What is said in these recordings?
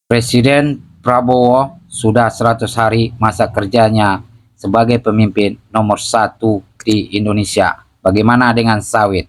Presiden Prabowo sudah 100 hari masa kerjanya sebagai pemimpin nomor satu di Indonesia. Bagaimana dengan sawit?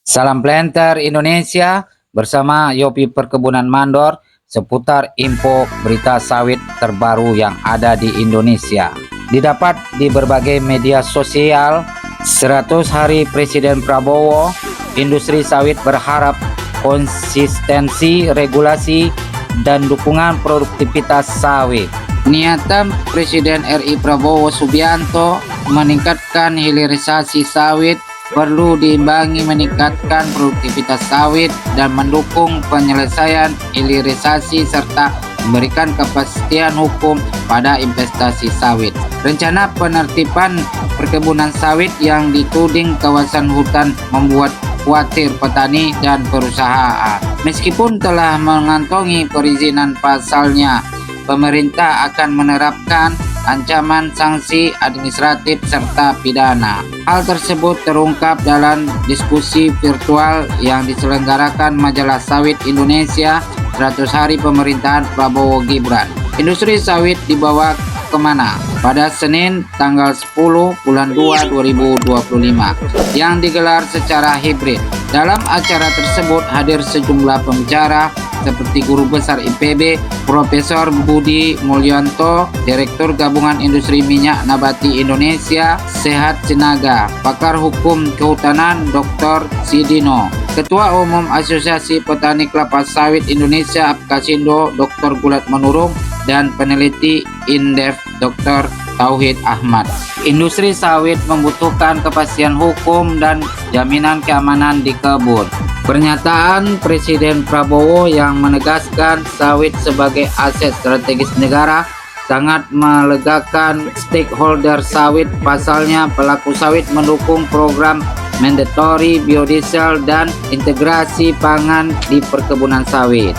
Salam planter Indonesia, bersama Yopi Perkebunan Mandor seputar info berita sawit terbaru yang ada di Indonesia. Didapat di berbagai media sosial. 100 hari Presiden Prabowo, industri sawit berharap konsistensi regulasi dan dukungan produktivitas sawit. Niatan Presiden RI Prabowo Subianto meningkatkan hilirisasi sawit perlu diimbangi meningkatkan produktivitas sawit dan mendukung penyelesaian hilirisasi serta memberikan kepastian hukum pada investasi sawit. Rencana penertiban perkebunan sawit yang dituding kawasan hutan membuat khawatir petani dan perusahaan. Meskipun telah mengantongi perizinan pasalnya, pemerintah akan menerapkan ancaman sanksi administratif serta pidana. Hal tersebut terungkap dalam diskusi virtual yang diselenggarakan Majalah Sawit Indonesia 100 hari pemerintahan Prabowo Gibran. Industri sawit dibawa kemana? Pada Senin tanggal 10 bulan 2 2025 yang digelar secara hibrid. Dalam acara tersebut hadir sejumlah pembicara seperti Guru Besar IPB, Profesor Budi Mulyanto, Direktur Gabungan Industri Minyak Nabati Indonesia, Sehat Sinaga, Pakar Hukum Kehutanan Dr. Sidino, Ketua Umum Asosiasi Petani Kelapa Sawit Indonesia Apkasindo Dr. Gulat Manurung, dan peneliti Indef Dr. Tauhid Ahmad. Industri sawit membutuhkan kepastian hukum dan jaminan keamanan di kebun. Pernyataan Presiden Prabowo yang menegaskan sawit sebagai aset strategis negara sangat melegakan stakeholder sawit. Pasalnya, pelaku sawit mendukung program mandatory biodiesel dan integrasi pangan di perkebunan sawit,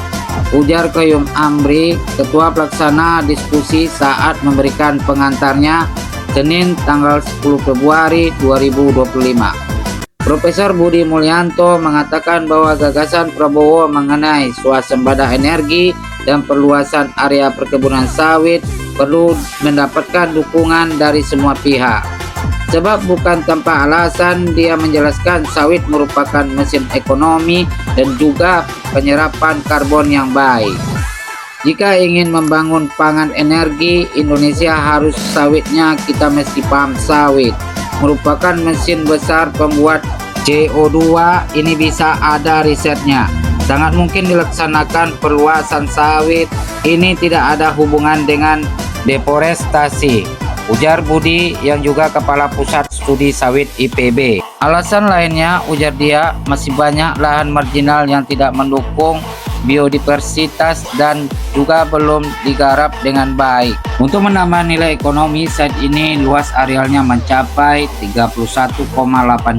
ujar Qayyum Amri, Ketua Pelaksana diskusi saat memberikan pengantarnya Senin tanggal 10 Februari 2025. Profesor Budi Mulyanto mengatakan bahwa gagasan Prabowo mengenai swasembada energi dan perluasan area perkebunan sawit perlu mendapatkan dukungan dari semua pihak. Sebab bukan tanpa alasan dia menjelaskan sawit merupakan mesin ekonomi dan juga penyerapan karbon yang baik. Jika ingin membangun pangan energi Indonesia harus sawitnya. Kita mesti paham sawit merupakan mesin besar pembuat CO2. Ini bisa ada risetnya. Sangat mungkin dilaksanakan perluasan sawit. Ini tidak ada hubungan dengan deforestasi, ujar Budi yang juga Kepala Pusat Studi Sawit IPB. Alasan lainnya, ujar dia, masih banyak lahan marginal yang tidak mendukung biodiversitas dan juga belum digarap dengan baik. Untuk menambah nilai ekonomi, saat ini luas arealnya mencapai 31,8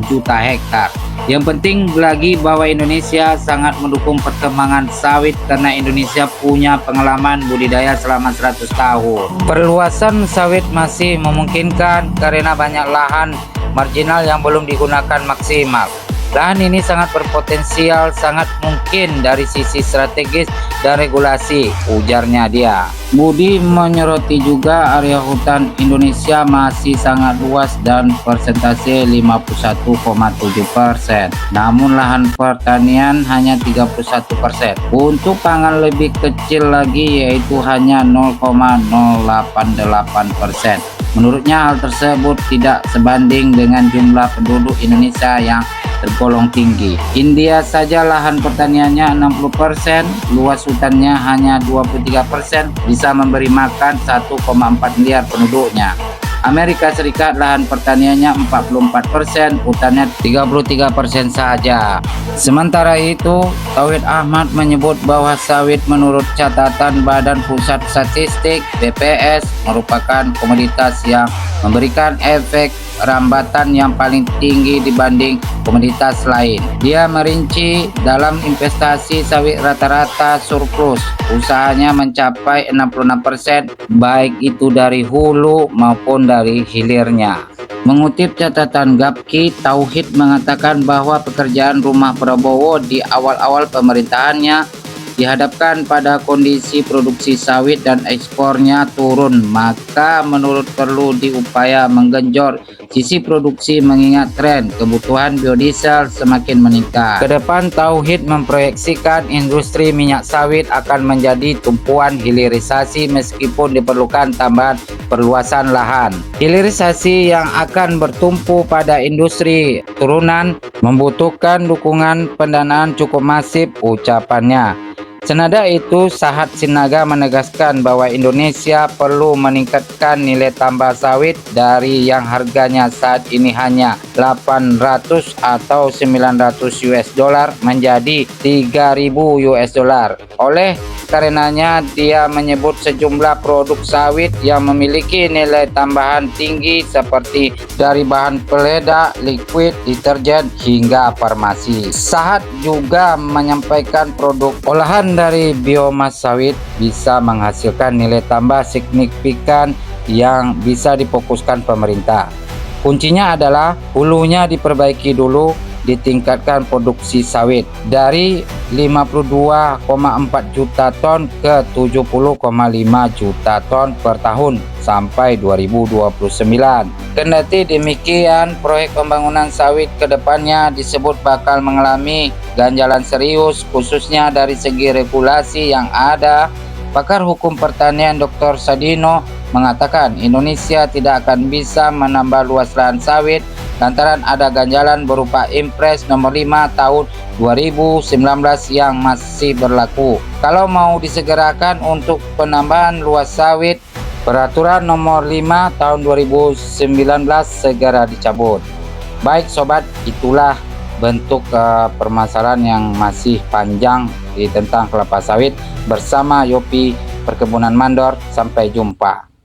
juta hektar. Yang penting lagi bahwa Indonesia sangat mendukung perkembangan sawit karena Indonesia punya pengalaman budidaya selama 100 tahun. Perluasan sawit masih memungkinkan karena banyak lahan marginal yang belum digunakan maksimal. Lahan ini sangat berpotensial, sangat mungkin dari sisi strategis dan regulasi, ujarnya dia. Budi menyoroti juga area hutan Indonesia masih sangat luas dan persentase 51,7%. Namun lahan pertanian hanya 31%. Untuk pangan lebih kecil lagi yaitu hanya 0,088%. Menurutnya hal tersebut tidak sebanding dengan jumlah penduduk Indonesia yang tergolong tinggi. India saja lahan pertaniannya 60%, luas hutannya hanya 23%, bisa memberi makan 1,4 miliar penduduknya. Amerika Serikat lahan pertaniannya 44%, hutannya 33% saja. Sementara itu, Tauhid Ahmad menyebut bahwa sawit menurut catatan Badan Pusat Statistik BPS merupakan komoditas yang memberikan efek rambatan yang paling tinggi dibanding komoditas lain. Dia merinci dalam investasi sawit rata-rata surplus, usahanya mencapai 66%, baik itu dari hulu maupun dari hilirnya. Mengutip catatan Gapki, Tauhid mengatakan bahwa pekerjaan rumah Prabowo di awal-awal pemerintahannya dihadapkan pada kondisi produksi sawit dan ekspornya turun, maka menurut perlu diupaya menggenjot sisi produksi mengingat tren kebutuhan biodiesel semakin meningkat. Kedepan Tauhid memproyeksikan industri minyak sawit akan menjadi tumpuan hilirisasi meskipun diperlukan tambahan perluasan lahan. Hilirisasi yang akan bertumpu pada industri turunan membutuhkan dukungan pendanaan cukup masif, ucapannya. Senada itu, Sahat Sinaga menegaskan bahwa Indonesia perlu meningkatkan nilai tambah sawit dari yang harganya saat ini hanya 800 atau 900 US dollar menjadi 3.000 US dollar. Oleh karenanya, dia menyebut sejumlah produk sawit yang memiliki nilai tambahan tinggi seperti dari bahan peledak, liquid, deterjen, hingga farmasi. Sahat juga menyampaikan produk olahan dari biomas sawit bisa menghasilkan nilai tambah signifikan yang bisa difokuskan pemerintah. Kuncinya adalah hulunya diperbaiki dulu, ditingkatkan produksi sawit dari 52,4 juta ton ke 70,5 juta ton per tahun sampai 2029. Kendati demikian, proyek pembangunan sawit ke depannya disebut bakal mengalami ganjalan serius, khususnya dari segi regulasi yang ada. Pakar hukum pertanian Dr. Sadino mengatakan Indonesia tidak akan bisa menambah luas lahan sawit lantaran ada ganjalan berupa Impres nomor 5 tahun 2019 yang masih berlaku. Kalau mau disegerakan untuk penambahan luas sawit, peraturan nomor 5 tahun 2019 segera dicabut. Baik sobat, itulah bentuk permasalahan yang masih panjang tentang kelapa sawit bersama Yopi Perkebunan Mandor. Sampai jumpa.